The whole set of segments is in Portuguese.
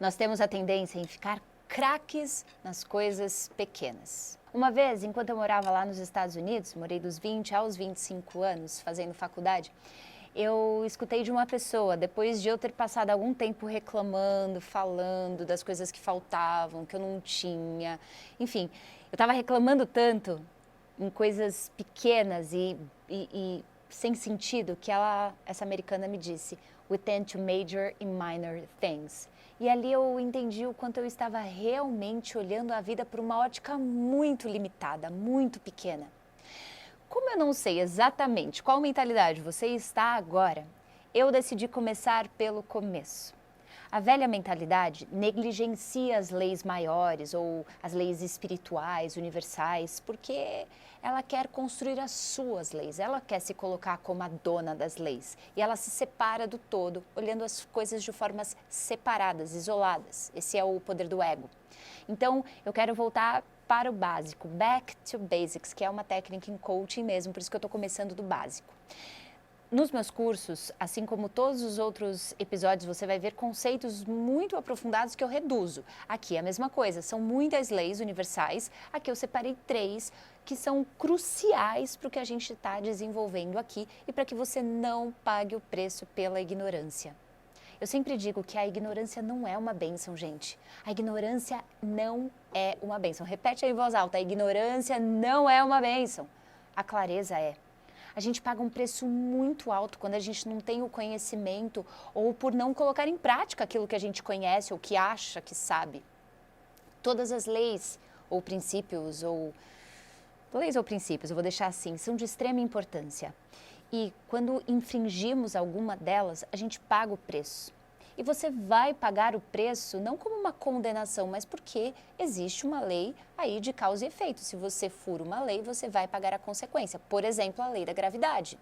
Nós temos a tendência em ficar craques nas coisas pequenas. Uma vez, enquanto eu morava lá nos Estados Unidos, morei dos 20 aos 25 anos fazendo faculdade, eu escutei de uma pessoa, depois de eu ter passado algum tempo reclamando, falando das coisas que faltavam, que eu não tinha, enfim, eu estava reclamando tanto em coisas pequenas e sem sentido que essa americana me disse: "We tend to major in minor things." E ali eu entendi o quanto eu estava realmente olhando a vida por uma ótica muito limitada, muito pequena. Como eu não sei exatamente qual mentalidade você está agora, eu decidi começar pelo começo. A velha mentalidade negligencia as leis maiores ou as leis espirituais, universais, porque ela quer construir as suas leis, ela quer se colocar como a dona das leis e ela se separa do todo, olhando as coisas de formas separadas, isoladas. Esse é o poder do ego. Então, eu quero voltar para o básico, back to basics, que é uma técnica em coaching mesmo, por isso que eu estou começando do básico. Nos meus cursos, assim como todos os outros episódios, você vai ver conceitos muito aprofundados que eu reduzo. Aqui é a mesma coisa, são muitas leis universais. Aqui eu separei 3 que são cruciais para o que a gente está desenvolvendo aqui e para que você não pague o preço pela ignorância. Eu sempre digo que a ignorância não é uma bênção, gente. A ignorância não é uma bênção. Repete aí em voz alta, a ignorância não é uma bênção. A clareza é. A gente paga um preço muito alto quando a gente não tem o conhecimento ou por não colocar em prática aquilo que a gente conhece ou que acha que sabe. Todas as leis ou princípios, eu vou deixar assim, são de extrema importância. E quando infringimos alguma delas, a gente paga o preço. E você vai pagar o preço não como uma condenação, mas porque existe uma lei aí de causa e efeito. Se você fura uma lei, você vai pagar a consequência. Por exemplo, a lei da gravidade.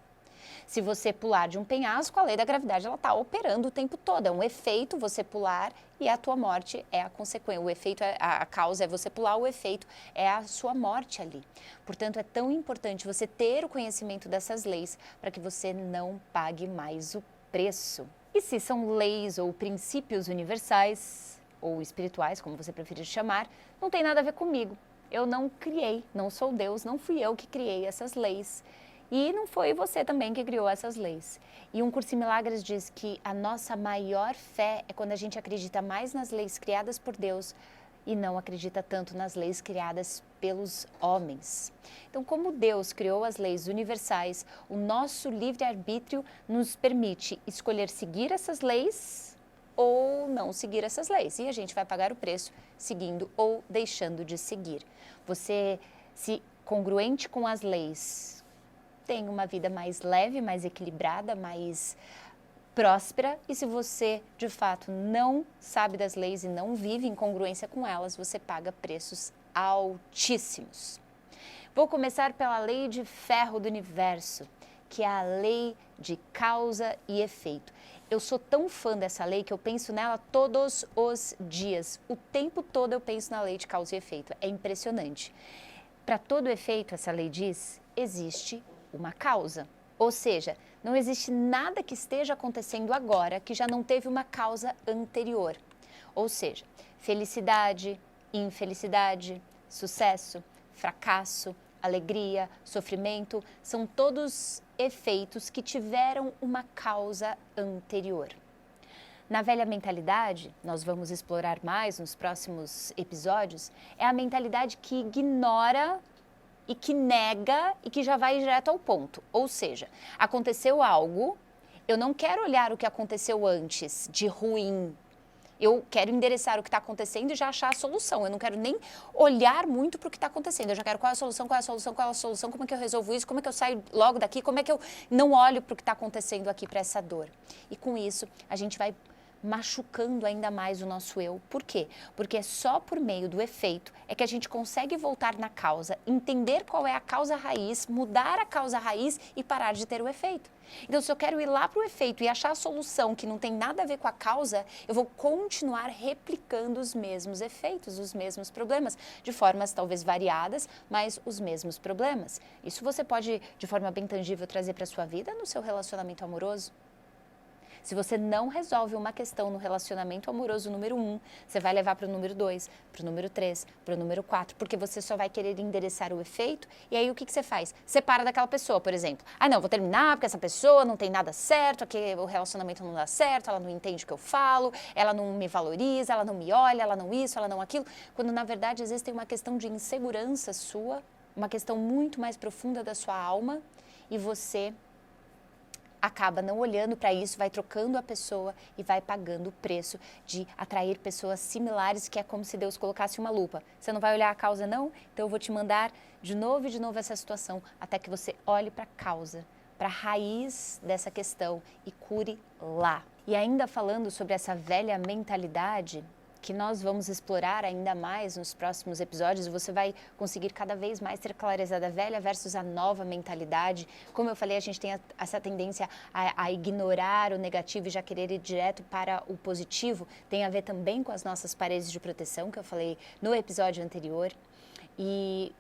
Se você pular de um penhasco, a lei da gravidade está operando o tempo todo. É um efeito você pular e a tua morte é a consequência. O efeito, a causa é você pular, o efeito é a sua morte ali. Portanto, é tão importante você ter o conhecimento dessas leis para que você não pague mais o preço. E se são leis ou princípios universais ou espirituais, como você preferir chamar, não tem nada a ver comigo. Eu não criei, não sou Deus, não fui eu que criei essas leis. E não foi você também que criou essas leis. E um Curso em Milagres diz que a nossa maior fé é quando a gente acredita mais nas leis criadas por Deus e não acredita tanto nas leis criadas pelos homens. Então, como Deus criou as leis universais, o nosso livre-arbítrio nos permite escolher seguir essas leis ou não seguir essas leis. E a gente vai pagar o preço seguindo ou deixando de seguir. Você, se congruente com as leis, tem uma vida mais leve, mais equilibrada, mais próspera, e se você de fato não sabe das leis e não vive em congruência com elas, você paga preços altíssimos. Vou começar pela lei de ferro do universo, que é a lei de causa e efeito. Eu sou tão fã dessa lei que eu penso nela todos os dias. O tempo todo eu penso na lei de causa e efeito. É impressionante. Para todo efeito, essa lei diz, existe uma causa. Ou seja, não existe nada que esteja acontecendo agora que já não teve uma causa anterior. Ou seja, felicidade, infelicidade, sucesso, fracasso, alegria, sofrimento, são todos efeitos que tiveram uma causa anterior. Na velha mentalidade, nós vamos explorar mais nos próximos episódios, é a mentalidade que ignora e que nega e que já vai direto ao ponto. Ou seja, aconteceu algo, eu não quero olhar o que aconteceu antes de ruim. Eu quero endereçar o que está acontecendo e já achar a solução. Eu não quero nem olhar muito para o que está acontecendo. Eu já quero qual é a solução, qual é a solução, qual é a solução, como é que eu resolvo isso, como é que eu saio logo daqui, como é que eu não olho para o que está acontecendo aqui, para essa dor. E com isso, a gente vai machucando ainda mais o nosso eu. Por quê? Porque é só por meio do efeito é que a gente consegue voltar na causa, entender qual é a causa raiz, mudar a causa raiz e parar de ter o efeito. Então, se eu quero ir lá para o efeito e achar a solução que não tem nada a ver com a causa, eu vou continuar replicando os mesmos efeitos, os mesmos problemas, de formas talvez variadas, mas os mesmos problemas. Isso você pode, de forma bem tangível, trazer para a sua vida no seu relacionamento amoroso. Se você não resolve uma questão no relacionamento amoroso número 1, você vai levar para o número 2, para o número 3, para o número 4, porque você só vai querer endereçar o efeito, e aí o que você faz? Separa daquela pessoa, por exemplo. Ah, não, vou terminar porque essa pessoa não tem nada certo, aqui o relacionamento não dá certo, ela não entende o que eu falo, ela não me valoriza, ela não me olha, ela não isso, ela não aquilo, quando na verdade existe uma questão de insegurança sua, uma questão muito mais profunda da sua alma, e você acaba não olhando para isso, vai trocando a pessoa e vai pagando o preço de atrair pessoas similares, que é como se Deus colocasse uma lupa. Você não vai olhar a causa não? Então eu vou te mandar de novo e de novo essa situação, até que você olhe para a causa, para a raiz dessa questão e cure lá. E ainda falando sobre essa velha mentalidade, que nós vamos explorar ainda mais nos próximos episódios, você vai conseguir cada vez mais ter clareza da velha versus a nova mentalidade. Como eu falei, a gente tem essa tendência a ignorar o negativo e já querer ir direto para o positivo. Tem a ver também com as nossas paredes de proteção, que eu falei no episódio anterior. E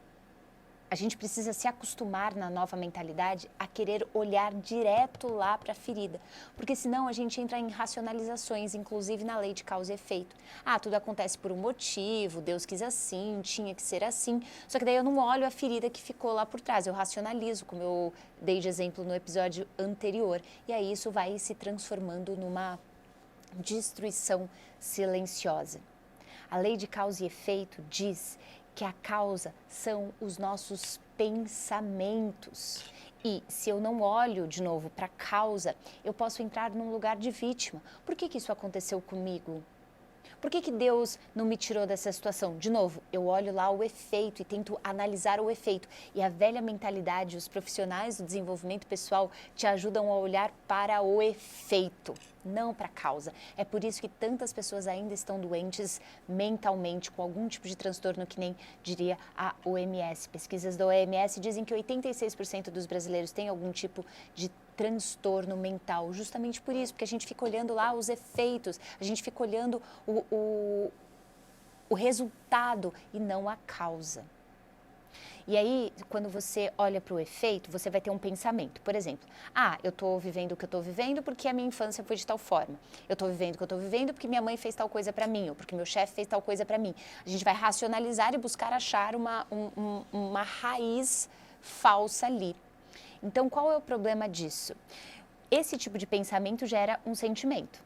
a gente precisa se acostumar na nova mentalidade a querer olhar direto lá para a ferida, porque senão a gente entra em racionalizações, inclusive na lei de causa e efeito. Ah, tudo acontece por um motivo, Deus quis assim, tinha que ser assim, só que daí eu não olho a ferida que ficou lá por trás, eu racionalizo, como eu dei de exemplo no episódio anterior, e aí isso vai se transformando numa destruição silenciosa. A lei de causa e efeito diz que a causa são os nossos pensamentos. E se eu não olho de novo para a causa, eu posso entrar num lugar de vítima. Por que isso aconteceu comigo? Por que Deus não me tirou dessa situação? De novo, eu olho lá o efeito e tento analisar o efeito. E a velha mentalidade, os profissionais do desenvolvimento pessoal te ajudam a olhar para o efeito, não para a causa. É por isso que tantas pessoas ainda estão doentes mentalmente, com algum tipo de transtorno, que nem diria a OMS. Pesquisas da OMS dizem que 86% dos brasileiros têm algum tipo de transtorno mental, justamente por isso, porque a gente fica olhando lá os efeitos, a gente fica olhando o resultado e não a causa. E aí, quando você olha para o efeito, você vai ter um pensamento. Por exemplo, eu estou vivendo o que eu estou vivendo porque a minha infância foi de tal forma. Eu estou vivendo o que eu estou vivendo porque minha mãe fez tal coisa para mim, ou porque meu chefe fez tal coisa para mim. A gente vai racionalizar e buscar achar uma raiz falsa ali. Então, qual é o problema disso? Esse tipo de pensamento gera um sentimento.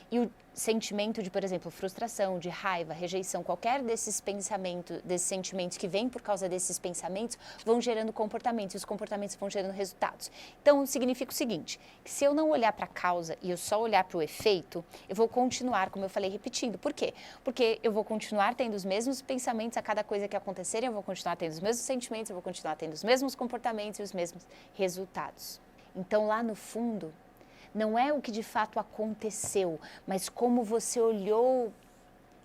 E o sentimento de, por exemplo, frustração, de raiva, rejeição, qualquer desses pensamentos, desses sentimentos que vêm por causa desses pensamentos, vão gerando comportamentos, e os comportamentos vão gerando resultados. Então, significa o seguinte, que se eu não olhar para a causa e eu só olhar para o efeito, eu vou continuar, como eu falei, repetindo. Por quê? Porque eu vou continuar tendo os mesmos pensamentos a cada coisa que acontecer, eu vou continuar tendo os mesmos sentimentos, eu vou continuar tendo os mesmos comportamentos e os mesmos resultados. Então, lá no fundo, não é o que de fato aconteceu, mas como você olhou,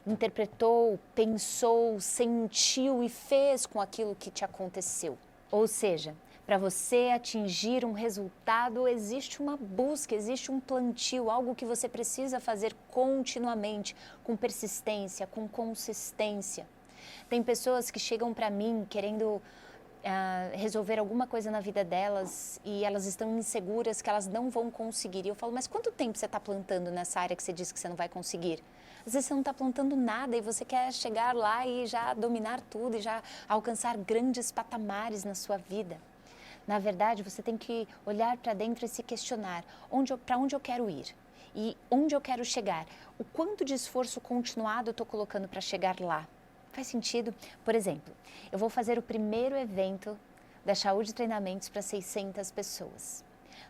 interpretou, pensou, sentiu e fez com aquilo que te aconteceu. Ou seja, para você atingir um resultado, existe uma busca, existe um plantio, algo que você precisa fazer continuamente, com persistência, com consistência. Tem pessoas que chegam para mim querendo resolver alguma coisa na vida delas e elas estão inseguras que elas não vão conseguir. E eu falo, mas quanto tempo você está plantando nessa área que você diz que você não vai conseguir? Às vezes você não está plantando nada e você quer chegar lá e já dominar tudo e já alcançar grandes patamares na sua vida. Na verdade, você tem que olhar para dentro e se questionar para onde eu quero ir e onde eu quero chegar. O quanto de esforço continuado eu estou colocando para chegar lá? Faz sentido? Por exemplo, eu vou fazer o primeiro evento da Saúde Treinamentos para 600 pessoas.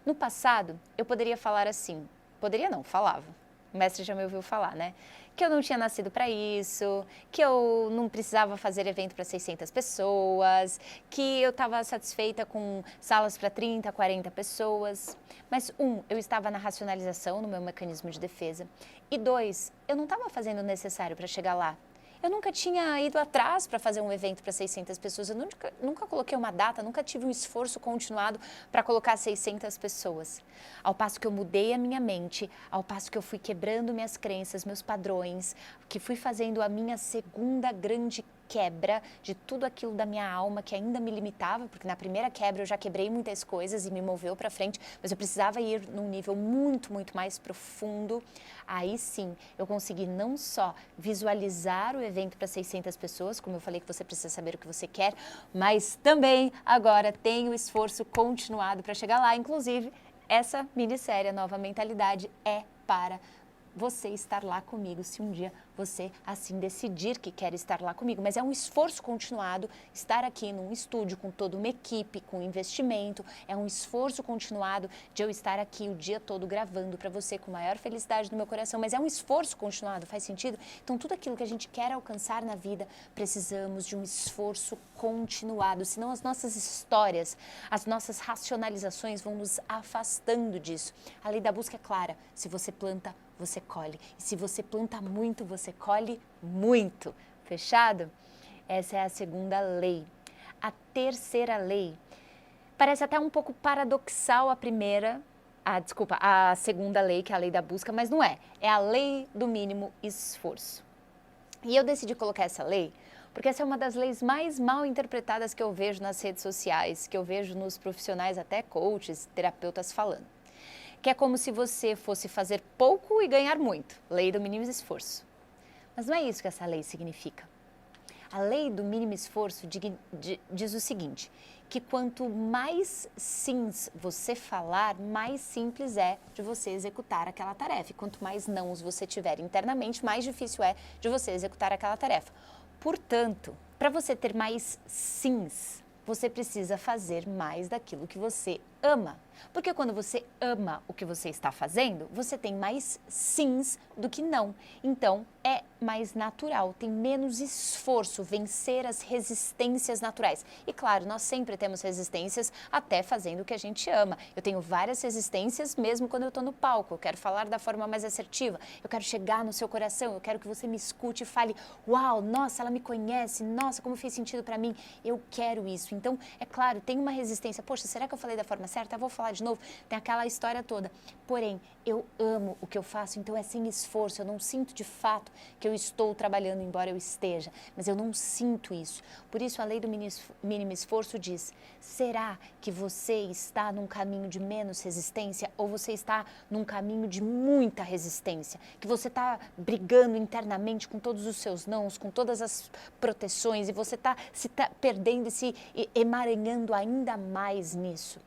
No passado, eu poderia falar assim, poderia não, falava, o mestre já me ouviu falar, né? Que eu não tinha nascido para isso, que eu não precisava fazer evento para 600 pessoas, que eu estava satisfeita com salas para 30, 40 pessoas. Mas eu estava na racionalização, no meu mecanismo de defesa. E 2, eu não estava fazendo o necessário para chegar lá. Eu nunca tinha ido atrás para fazer um evento para 600 pessoas, eu nunca coloquei uma data, nunca tive um esforço continuado para colocar 600 pessoas. Ao passo que eu mudei a minha mente, ao passo que eu fui quebrando minhas crenças, meus padrões, que fui fazendo a minha segunda grande quebra de tudo aquilo da minha alma que ainda me limitava, porque na primeira quebra eu já quebrei muitas coisas e me moveu para frente, mas eu precisava ir num nível muito, muito mais profundo. Aí sim, eu consegui não só visualizar o evento para 600 pessoas, como eu falei que você precisa saber o que você quer, mas também agora tem o esforço continuado para chegar lá. Inclusive, essa minissérie, a Nova Mentalidade, é para você estar lá comigo, se um dia você assim decidir que quer estar lá comigo. Mas é um esforço continuado estar aqui num estúdio com toda uma equipe, com investimento. É um esforço continuado de eu estar aqui o dia todo gravando para você com a maior felicidade do meu coração. Mas é um esforço continuado, faz sentido? Então, tudo aquilo que a gente quer alcançar na vida, precisamos de um esforço continuado. Senão as nossas histórias, as nossas racionalizações vão nos afastando disso. A lei da busca é clara. Se você planta, você colhe. E se você planta muito, você colhe muito. Fechado? Essa é a segunda lei. A terceira lei parece até um pouco paradoxal a segunda lei, que é a lei da busca, mas não é. É a lei do mínimo esforço. E eu decidi colocar essa lei porque essa é uma das leis mais mal interpretadas que eu vejo nas redes sociais, que eu vejo nos profissionais, até coaches, terapeutas falando. Que é como se você fosse fazer pouco e ganhar muito. Lei do mínimo esforço. Mas não é isso que essa lei significa. A lei do mínimo esforço diz o seguinte, que quanto mais sims você falar, mais simples é de você executar aquela tarefa. E quanto mais nãos você tiver internamente, mais difícil é de você executar aquela tarefa. Portanto, para você ter mais sims, você precisa fazer mais daquilo que você ama. Porque quando você ama o que você está fazendo, você tem mais sims do que não. Então, é mais natural, tem menos esforço vencer as resistências naturais. E claro, nós sempre temos resistências até fazendo o que a gente ama. Eu tenho várias resistências mesmo quando eu estou no palco. Eu quero falar da forma mais assertiva, eu quero chegar no seu coração, eu quero que você me escute e fale, uau, nossa, ela me conhece, nossa, como fez sentido para mim, eu quero isso. Então, é claro, tem uma resistência, poxa, será que eu falei da forma certa? Eu vou falar de novo, tem aquela história toda. Porém, eu amo o que eu faço, então é sem esforço, eu não sinto de fato que eu estou trabalhando, embora eu esteja, mas eu não sinto isso. Por isso, a lei do mínimo esforço diz, será que você está num caminho de menos resistência ou você está num caminho de muita resistência? Que você está brigando internamente com todos os seus nãos, com todas as proteções e você está se perdendo e se emaranhando ainda mais nisso?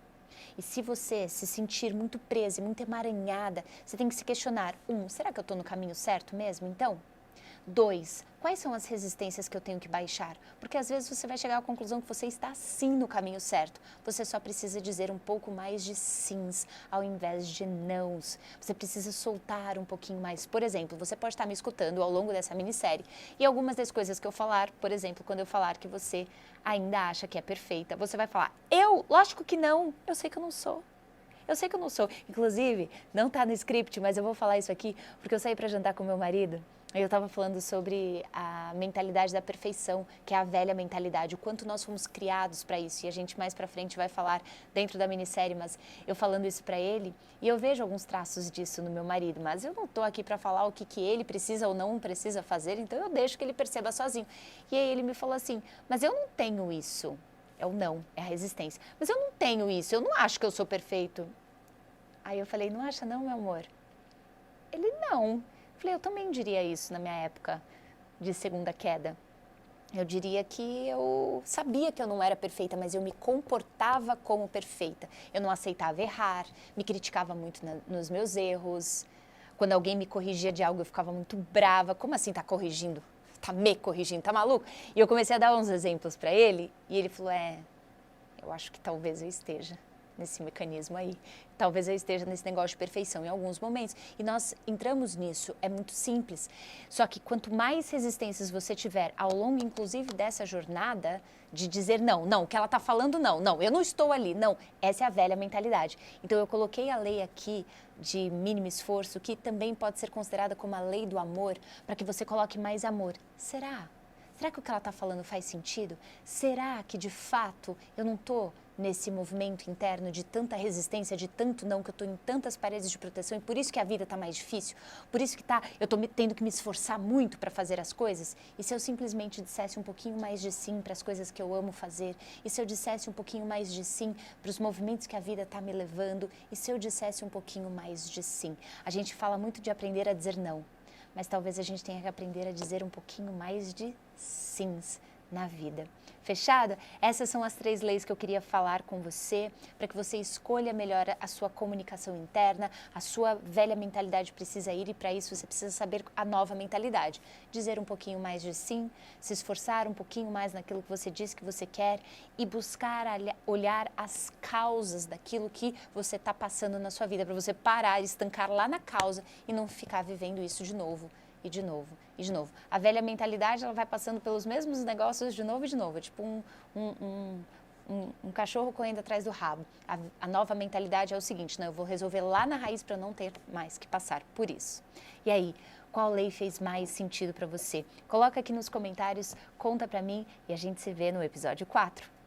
E se você se sentir muito presa e muito emaranhada, você tem que se questionar, será que eu estou no caminho certo mesmo, então? 2, quais são as resistências que eu tenho que baixar? Porque às vezes você vai chegar à conclusão que você está sim no caminho certo. Você só precisa dizer um pouco mais de sims ao invés de nãos. Você precisa soltar um pouquinho mais. Por exemplo, você pode estar me escutando ao longo dessa minissérie e algumas das coisas que eu falar, por exemplo, quando eu falar que você ainda acha que é perfeita, você vai falar, lógico que não, eu sei que eu não sou. Eu sei que eu não sou. Inclusive, não está no script, mas eu vou falar isso aqui, porque eu saí para jantar com meu marido. Eu estava falando sobre a mentalidade da perfeição, que é a velha mentalidade, o quanto nós fomos criados para isso. E a gente mais para frente vai falar dentro da minissérie, mas eu falando isso para ele, e eu vejo alguns traços disso no meu marido, mas eu não estou aqui para falar o que ele precisa ou não precisa fazer, então eu deixo que ele perceba sozinho. E aí ele me falou assim, mas eu não tenho isso. É o não, é a resistência. Mas eu não tenho isso, eu não acho que eu sou perfeito. Aí eu falei, não acha não, meu amor? Ele, não. Falei, eu também diria isso na minha época de segunda queda. Eu diria que eu sabia que eu não era perfeita, mas eu me comportava como perfeita. Eu não aceitava errar, me criticava muito nos meus erros. Quando alguém me corrigia de algo, eu ficava muito brava. Como assim tá corrigindo? Tá me corrigindo, tá maluco? E eu comecei a dar uns exemplos para ele e ele falou, eu acho que talvez eu esteja nesse mecanismo aí. Talvez eu esteja nesse negócio de perfeição em alguns momentos. E nós entramos nisso, é muito simples. Só que quanto mais resistências você tiver ao longo, inclusive, dessa jornada, de dizer não, o que ela está falando, não, eu não estou ali, não. Essa é a velha mentalidade. Então, eu coloquei a lei aqui de mínimo esforço, que também pode ser considerada como a lei do amor, para que você coloque mais amor. Será? Será que o que ela está falando faz sentido? Será que de fato eu não estou nesse movimento interno de tanta resistência, de tanto não, que eu estou em tantas paredes de proteção e por isso que a vida está mais difícil? Por isso que eu estou tendo que me esforçar muito para fazer as coisas? E se eu simplesmente dissesse um pouquinho mais de sim para as coisas que eu amo fazer? E se eu dissesse um pouquinho mais de sim para os movimentos que a vida está me levando? E se eu dissesse um pouquinho mais de sim? A gente fala muito de aprender a dizer não, mas talvez a gente tenha que aprender a dizer um pouquinho mais de sims na vida. Fechado? Essas são as 3 leis que eu queria falar com você, para que você escolha melhor a sua comunicação interna. A sua velha mentalidade precisa ir e para isso você precisa saber a nova mentalidade. Dizer um pouquinho mais de sim, se esforçar um pouquinho mais naquilo que você diz que você quer e buscar olhar as causas daquilo que você está passando na sua vida, para você parar, estancar lá na causa e não ficar vivendo isso de novo. E de novo, e de novo. A velha mentalidade, ela vai passando pelos mesmos negócios de novo e de novo. É tipo um cachorro correndo atrás do rabo. A nova mentalidade é o seguinte, né? Eu vou resolver lá na raiz para não ter mais que passar por isso. E aí, qual lei fez mais sentido para você? Coloca aqui nos comentários, conta para mim e a gente se vê no episódio 4.